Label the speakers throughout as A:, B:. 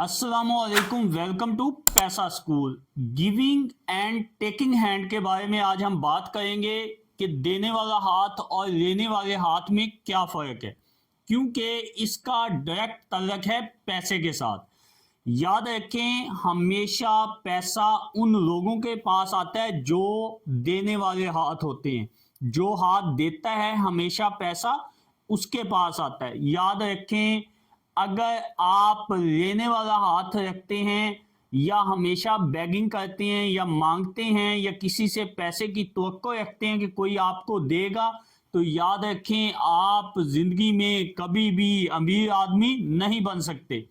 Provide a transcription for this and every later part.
A: अस्सलाम वालेकुम, welcome to पैसा school. Giving and taking hand के बारे में आज हम बात करेंगे कि देने वाला हाथ और लेने वाले हाथ में क्या फ़र्क है, क्योंकि इसका डायरेक्ट ताल्लुक है पैसे के साथ। याद रखें, हमेशा पैसा उन लोगों के पास आता है जो देने वाले हाथ होते हैं। जो हाथ देता है हमेशा पैसा उसके पास आता है। याद रखें, अगर आप लेने वाला हाथ रखते हैं या हमेशा बेगिंग करते हैं या मांगते हैं या किसी से पैसे की तवक्को रखते हैं कि कोई आपको देगा, तो याद रखें आप जिंदगी में कभी भी अमीर आदमी नहीं बन सकते।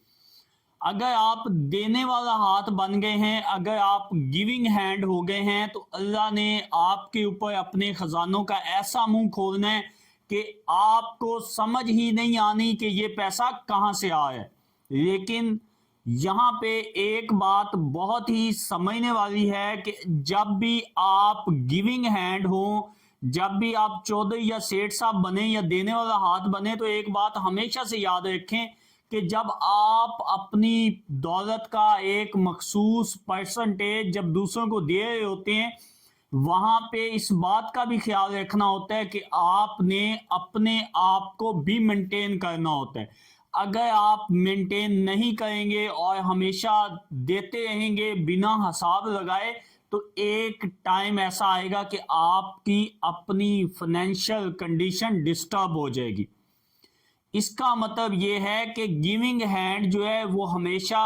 A: अगर आप देने वाला हाथ बन गए हैं, अगर आप गिविंग हैंड हो गए हैं, तो अल्लाह ने आपके ऊपर अपने खजानों का ऐसा मुंह खोलना है कि आपको समझ ही नहीं आनी कि ये पैसा कहाँ से आया है। लेकिन यहाँ पे एक बात बहुत ही समझने वाली है कि जब भी आप गिविंग हैंड हो, जब भी आप चौधरी या सेठ साहब बने या देने वाला हाथ बने, तो एक बात हमेशा से याद रखें कि जब आप अपनी दौलत का एक मखसूस परसेंटेज जब दूसरों को दे रहे होते हैं, वहां पे इस बात का भी ख्याल रखना होता है कि आपने अपने आप को भी मेंटेन करना होता है। अगर आप मेंटेन नहीं करेंगे और हमेशा देते रहेंगे बिना हिसाब लगाए, तो एक टाइम ऐसा आएगा कि आपकी अपनी फाइनेंशियल कंडीशन डिस्टर्ब हो जाएगी। इसका मतलब ये है कि गिविंग हैंड जो है वो हमेशा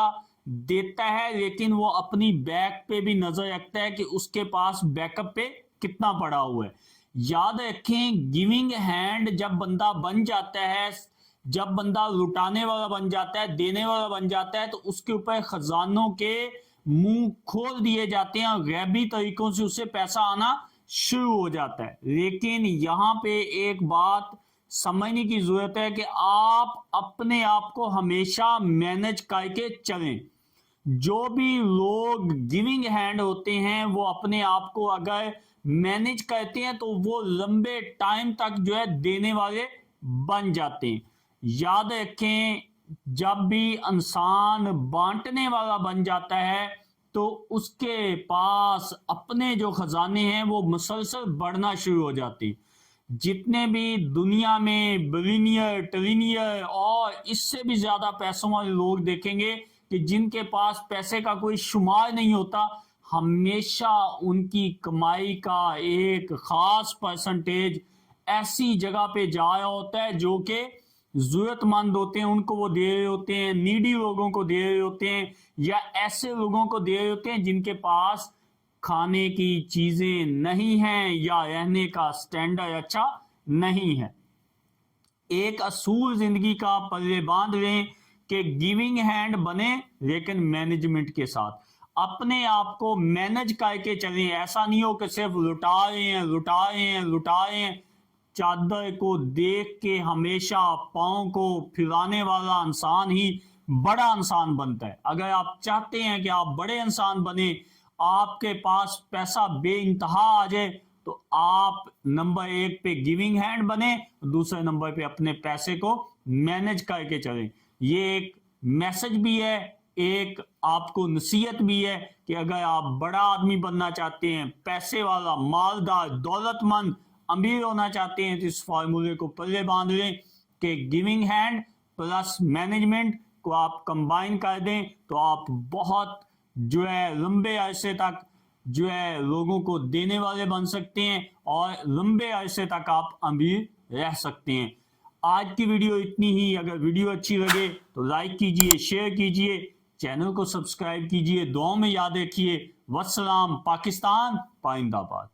A: देता है, लेकिन वो अपनी बैक पे भी नजर रखता है कि उसके पास बैकअप पे कितना पड़ा हुआ है। याद रखें, गिविंग हैंड जब बंदा बन जाता है, जब बंदा लुटाने वाला बन जाता है, देने वाला बन जाता है, तो उसके ऊपर खजानों के मुंह खोल दिए जाते हैं और गैबी तरीकों से उससे पैसा आना शुरू हो जाता है। लेकिन यहाँ पे एक बात समझने की जरूरत है कि आप अपने आप को हमेशा मैनेज करके चलें। जो भी लोग गिविंग हैंड होते हैं वो अपने आप को अगर मैनेज करते हैं तो वो लंबे टाइम तक जो है देने वाले बन जाते हैं। याद रखें, जब भी इंसान बांटने वाला बन जाता है तो उसके पास अपने जो खजाने हैं वो मुसलसल बढ़ना शुरू हो जाते हैं। जितने भी दुनिया में बिलियनियर, ट्रिलियनियर और इससे भी ज्यादा पैसों वाले लोग देखेंगे कि जिनके पास पैसे का कोई शुमार नहीं होता, हमेशा उनकी कमाई का एक खास परसेंटेज ऐसी जगह पे जा रहा होता है जो कि जरूरतमंद होते हैं, उनको वो दे रहे होते हैं, नीडी लोगों को दे रहे होते हैं, या ऐसे लोगों को दे रहे होते हैं जिनके पास खाने की चीजें नहीं हैं या रहने का स्टैंडर्ड अच्छा नहीं है। एक असूल जिंदगी का पल्ले बांध लें कि गिविंग हैंड बने लेकिन मैनेजमेंट के साथ। अपने आप को मैनेज करके चलें। ऐसा नहीं हो कि सिर्फ लुटा रहे हैं, लुटा रहे हैं, लुटा रहे हैं। चादर को देख के हमेशा पाँव को फैलाने वाला इंसान ही बड़ा इंसान बनता है। अगर आप चाहते हैं कि आप बड़े इंसान बने, आपके पास पैसा बेइंतहा आ जाए, तो आप नंबर 1 पे गिविंग हैंड बने, दूसरे नंबर पे अपने पैसे को मैनेज करके चलें। ये एक मैसेज भी है, एक आपको नसीहत भी है कि अगर आप बड़ा आदमी बनना चाहते हैं, पैसे वाला, मालदार, दौलतमंद, अमीर होना चाहते हैं, तो इस फार्मूले को पल्ले बांध लें कि गिविंग हैंड प्लस मैनेजमेंट को आप कंबाइन कर दें, तो आप बहुत जो है लंबे अरसे तक जो है लोगों को देने वाले बन सकते हैं और लंबे अरसे तक आप अमीर रह सकते हैं। आज की वीडियो इतनी ही। अगर वीडियो अच्छी लगे तो लाइक कीजिए, शेयर कीजिए, चैनल को सब्सक्राइब कीजिए, दुआओं में याद रखिए। वस्सलाम। पाकिस्तान पाइंदाबाद।